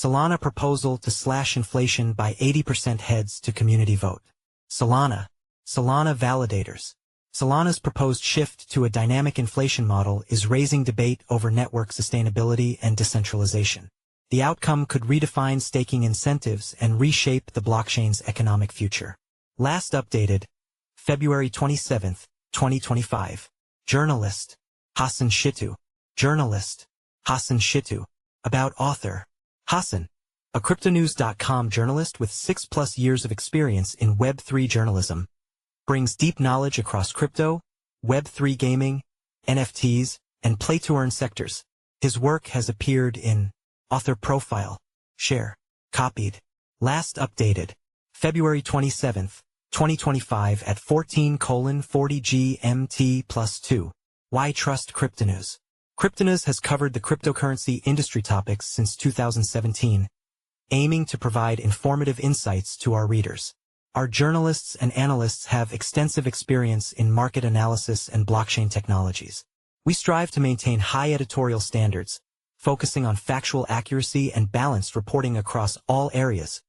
Solana proposal to slash inflation by 80% heads to community vote. Solana Validators. Solana's proposed shift to a dynamic inflation model is raising debate over network sustainability and decentralization. The outcome could redefine staking incentives and reshape the blockchain's economic future. Last updated, February 27, 2025. Journalist, Hassan Shittu. Journalist, Hassan Shittu. About author, Hassan, a cryptonews.com journalist with 6+ years of experience in Web3 journalism, brings deep knowledge across crypto, Web3 gaming, NFTs, and play-to-earn sectors. His work has appeared in Author Profile, Share, Copied. Last updated, February 27, 2025 at 14:40 GMT+2. Why Trust Cryptonews? Cryptonews has covered the cryptocurrency industry topics since 2017, aiming to provide informative insights to our readers. Our journalists and analysts have extensive experience in market analysis and blockchain technologies. We strive to maintain high editorial standards, focusing on factual accuracy and balanced reporting across all areas,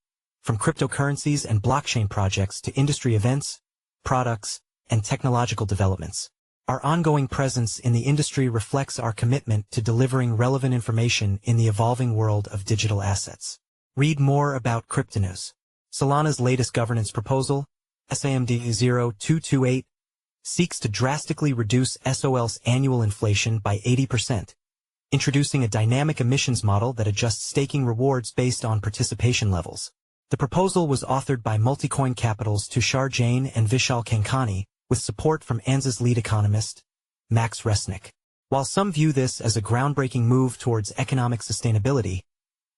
from cryptocurrencies and blockchain projects to industry events, products, and technological developments. Our ongoing presence in the industry reflects our commitment to delivering relevant information in the evolving world of digital assets. Read more about Cryptonews. Solana's latest governance proposal, SIMD 0228, seeks to drastically reduce SOL's annual inflation by 80%, introducing a dynamic emissions model that adjusts staking rewards based on participation levels. The proposal was authored by Multicoin Capital's Tushar Jain and Vishal Kankani, with support from ANZ's lead economist, Max Resnick. While some view this as a groundbreaking move towards economic sustainability,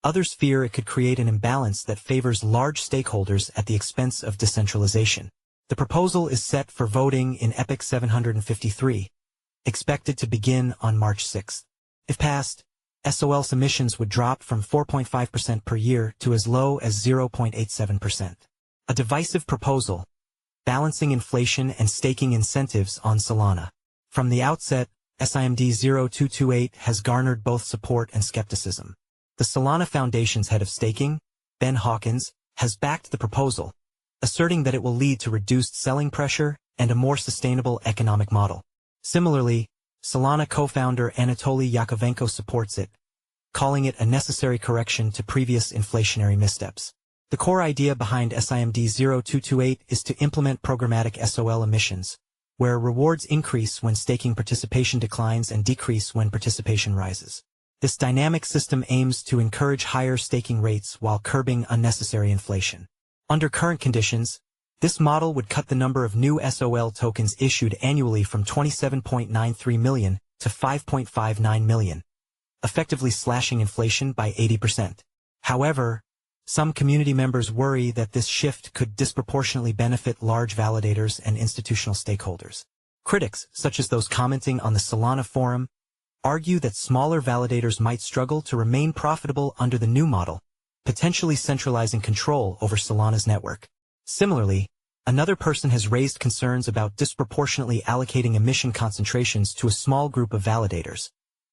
others fear it could create an imbalance that favors large stakeholders at the expense of decentralization. The proposal is set for voting in EPIC 753, expected to begin on March 6. If passed, SOL's emissions would drop from 4.5% per year to as low as 0.87%. A divisive proposal, balancing inflation and staking incentives on Solana. From the outset, SIMD 0228 has garnered both support and skepticism. The Solana Foundation's head of staking, Ben Hawkins, has backed the proposal, asserting that it will lead to reduced selling pressure and a more sustainable economic model. Similarly, Solana co-founder Anatoly Yakovenko supports it, calling it a necessary correction to previous inflationary missteps. The core idea behind SIMD 0228 is to implement programmatic SOL emissions, where rewards increase when staking participation declines and decrease when participation rises. This dynamic system aims to encourage higher staking rates while curbing unnecessary inflation. Under current conditions, this model would cut the number of new SOL tokens issued annually from 27.93 million to 5.59 million, effectively slashing inflation by 80%. However, some community members worry that this shift could disproportionately benefit large validators and institutional stakeholders. Critics, such as those commenting on the Solana forum, argue that smaller validators might struggle to remain profitable under the new model, potentially centralizing control over Solana's network. Similarly, another person has raised concerns about disproportionately allocating emission concentrations to a small group of validators,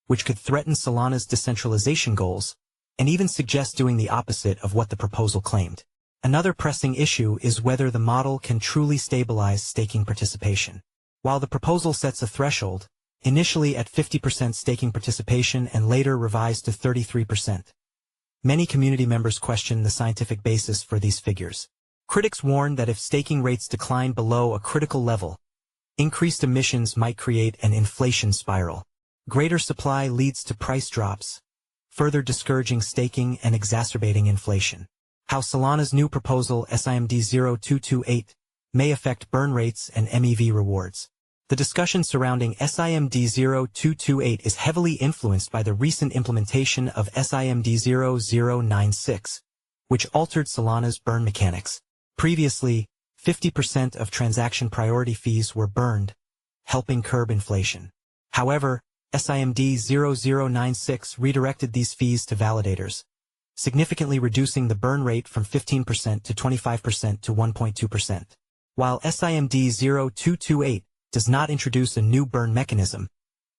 which could threaten Solana's decentralization goals, and even suggest doing the opposite of what the proposal claimed. Another pressing issue is whether the model can truly stabilize staking participation. While the proposal sets a threshold, initially at 50% staking participation and later revised to 33%, many community members question the scientific basis for these figures. Critics warn that if staking rates decline below a critical level, increased emissions might create an inflation spiral. Greater supply leads to price drops, further discouraging staking and exacerbating inflation. How Solana's new proposal SIMD 0228 may affect burn rates and MEV rewards. The discussion surrounding SIMD 0228 is heavily influenced by the recent implementation of SIMD 0096, which altered Solana's burn mechanics. Previously, 50% of transaction priority fees were burned, helping curb inflation. However, SIMD 0096 redirected these fees to validators, significantly reducing the burn rate from 15% to 25% to 1.2%. While SIMD 0228 does not introduce a new burn mechanism,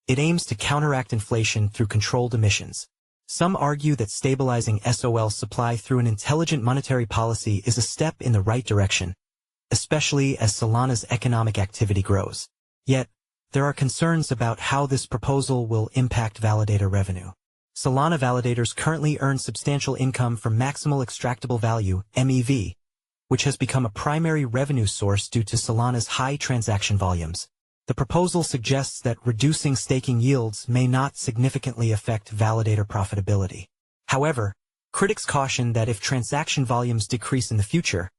it aims to counteract inflation through controlled emissions. Some argue that stabilizing SOL supply through an intelligent monetary policy is a step in the right direction, especially as Solana's economic activity grows. Yet, there are concerns about how this proposal will impact validator revenue. Solana Validators currently earn substantial income from maximal extractable value, MEV, which has become a primary revenue source due to Solana's high transaction volumes. The proposal suggests that reducing staking yields may not significantly affect validator profitability. However, critics caution that if transaction volumes decrease in the future,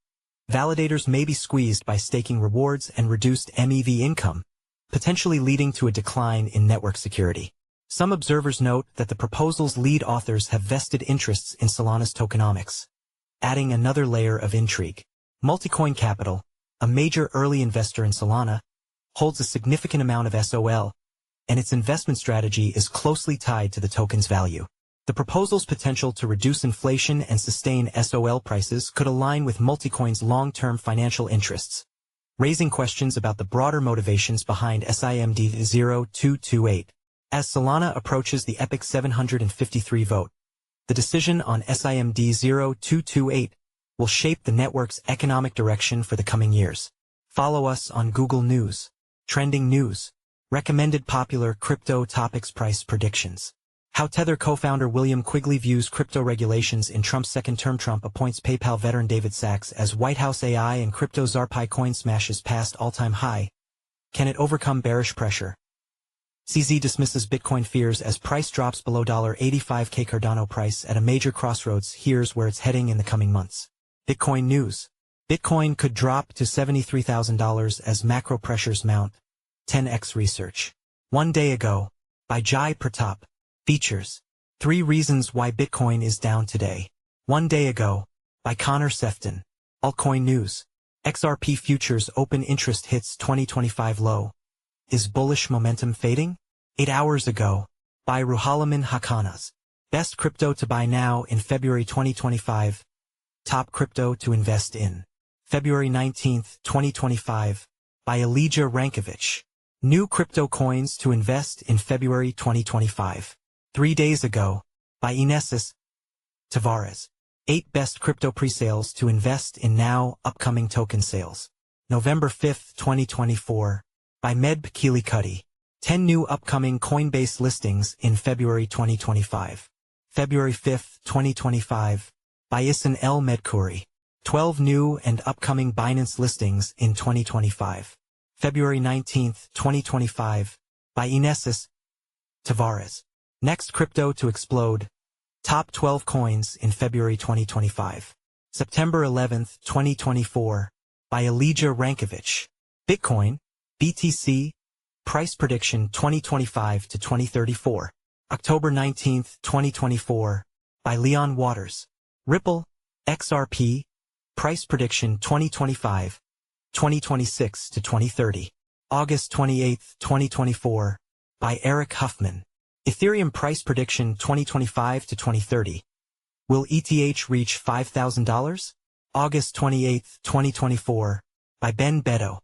validators may be squeezed by staking rewards and reduced MEV income, potentially leading to a decline in network security. Some observers note that the proposal's lead authors have vested interests in Solana's tokenomics, adding another layer of intrigue. Multicoin Capital, a major early investor in Solana, holds a significant amount of SOL, and its investment strategy is closely tied to the token's value. The proposal's potential to reduce inflation and sustain SOL prices could align with Multicoin's long-term financial interests, raising questions about the broader motivations behind SIMD 0228. As Solana approaches the epic 753 vote, the decision on SIMD 0228 will shape the network's economic direction for the coming years. Follow us on Google News, Trending News, Recommended Popular Crypto Topics Price Predictions. How Tether co-founder William Quigley views crypto regulations in Trump's second term. Trump appoints PayPal veteran David Sachs as White House AI and crypto czar. Coin smashes past all-time high. Can it overcome bearish pressure? CZ dismisses Bitcoin fears as price drops below $85K. Cardano price at a major crossroads. Here's where it's heading in the coming months. Bitcoin news. Bitcoin could drop to $73,000 as macro pressures mount. 10x research. 1 day ago. By Jai Pratap. Features. 3 reasons why Bitcoin is down today. 1 day ago. By Connor Sefton. Altcoin news. XRP futures open interest hits 2025 low. Is bullish momentum fading? 8 hours ago. By Ruhalaman Hakanas. Best crypto to buy now in February 2025. Top crypto to invest in. February 19, 2025. By Elijah Rankovich. New crypto coins to invest in February 2025. 3 days ago. By Inesis Tavares. 8 best crypto presales to invest in now, upcoming token sales. November 5, 2024. By Medb Keeley-Cuddy. 10 new upcoming Coinbase listings in February 2025. February 5, 2025. By Isan El Medkuri. 12 new and upcoming Binance listings in 2025. February 19, 2025. By Inesis Tavares. Next crypto to explode. Top 12 coins in February 2025. September 11, 2024. By Elijah Rankovich. Bitcoin, BTC, price prediction 2025 to 2034. October 19, 2024. By Leon Waters. Ripple, XRP, price prediction 2025, 2026 to 2030. August 28, 2024. By Eric Huffman. Ethereum price prediction 2025 to 2030. Will ETH reach $5,000? August 28, 2024. By Ben Beto.